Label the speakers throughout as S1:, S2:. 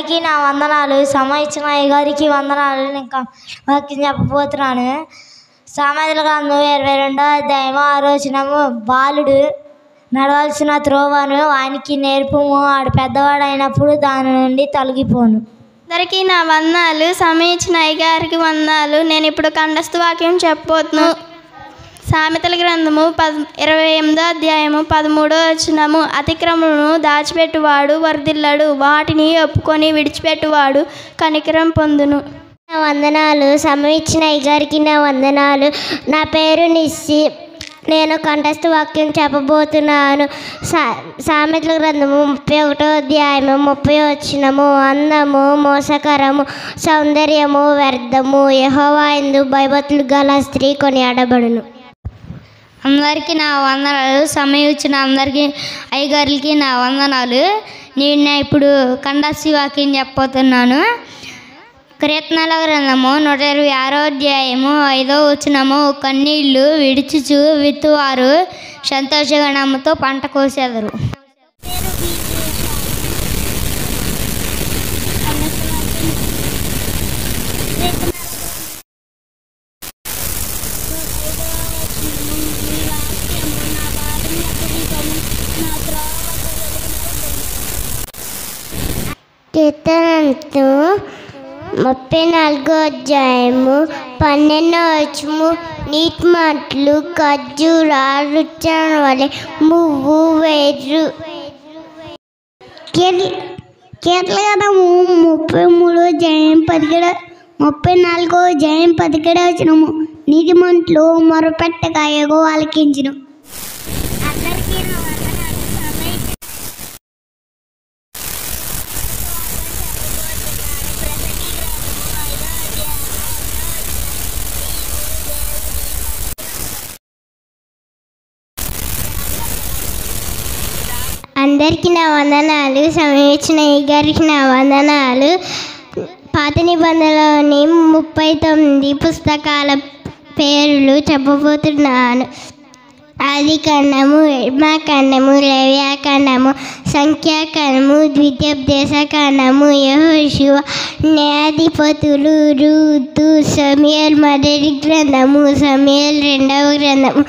S1: అయ్యగారికి నా వందనాలు. సమయించిన అయ్యగారికి వందనాలు. ఇంకా వాక్యం చెప్పబోతున్నాను. సామెతల గ్రంథం 22వ అధ్యాయము 6వ వచనము. బాలుడు నడవలసిన త్రోవను వానికి నేర్పుము, ఆడు పెద్దవాడైనప్పుడు దాని నుండి తొలగిపోను.
S2: అందరికీ నా వందనాలు. సమయించిన అయ్యగారికి వందనాలు. నేను ఇప్పుడు కంఠస్థ వాక్యం చెప్పబోతున్నాను. సామెతల గ్రంథము 28వ అధ్యాయము 13వ వచనము. అతిక్రమమును దాచిపెట్టువాడు వర్ధిల్లడు, వాటిని ఒప్పుకొని విడిచిపెట్టువాడు కనికరం పొందును.
S3: నా వందనాలు. సమయించిన అయ్యగారికి నా వందనాలు. నా పేరు నిస్సి. నేను కంఠస్థ వాక్యం చెప్పబోతున్నాను. సామెతల గ్రంథము 31వ అధ్యాయము 30వ వచనము. అందము మోసకరము, సౌందర్యము వ్యర్థము, యెహోవా యందు భయభక్తులు గల స్త్రీ కొనియాడబడును.
S2: అందరికీ నా వందనాలు. సమయించిన అందరికీ అయ్యగారికి నా వందనాలు. నేను ఇప్పుడు కంఠస్థ వాక్యం చెప్పబోతున్నాను. కీర్తనల గ్రంథము 126వ అధ్యాయము 5వ వచనము. కన్నీళ్లు విడిచుచు విత్తువారు సంతోషగణముతో పంట కోసెదరు.
S3: కీర్తనలు 34వ అధ్యాయము 12వ వచనము. నీటి మాటలు ఖర్జూరాలు రుచన వలె మువ్వు వేరు. కీర్తనల గ్రంథము 33వ అధ్యాయం 34వ అధ్యాయం 17వ వచనము. నీటి మంటలు మొరపెట్టగా యెహోవా ఆలకించును. అందరికీ నా వందనాలు. సమయించిన అయ్యగారికి నా వందనాలు. పాత నిబంధనలోని 39 పుస్తకాల పేర్లు చెప్పబోతున్నాను. ఆదికాండము, నిర్గమకాండము, లేవ్యకాండము, సంఖ్యాకాండము, ద్వితీయోపదేశకాండము, యెహోషువ, న్యాయాధిపతులు, రూతు, సమూయేలు మొదటి గ్రంథము, సమూయేలు రెండవ గ్రంథము,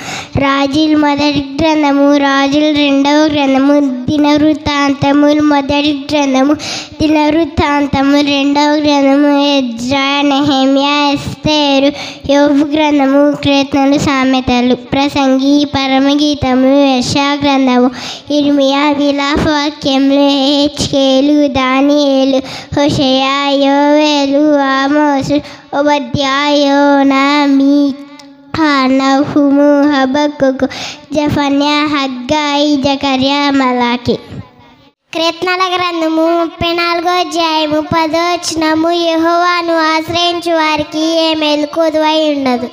S3: రాజుల మొదటి గ్రంథము, రాజుల రెండవ గ్రంథము, దినవృత్తాంతములు మొదటి గ్రంథము, దినవృత్తాంతము రెండవ గ్రంథము, ఎజ్రా, నెహెమ్యా, ఎస్తేరు, యోబు గ్రంథము, కీర్తనలు, సామెతలు, ప్రసంగి, పరమగీతము, యెషయా గ్రంథము, ఇర్మియా, విలాప వాక్యములు, హెచ్కేలు, దానియేలు, హోషేయ, యోవేలు, ఆమోసు, ఓబద్యా, యోనా, మీకా, నహూము, హబక్కూకు, జెఫన్యా, హగ్గాయి, జకర్యా, మలాకి. కీర్తనల గ్రంథము 34వ అధ్యాయము 10వ వచనము. యెహోవాను ఆశ్రయించు వారికి ఏ మేలు కొదువై ఉండదు.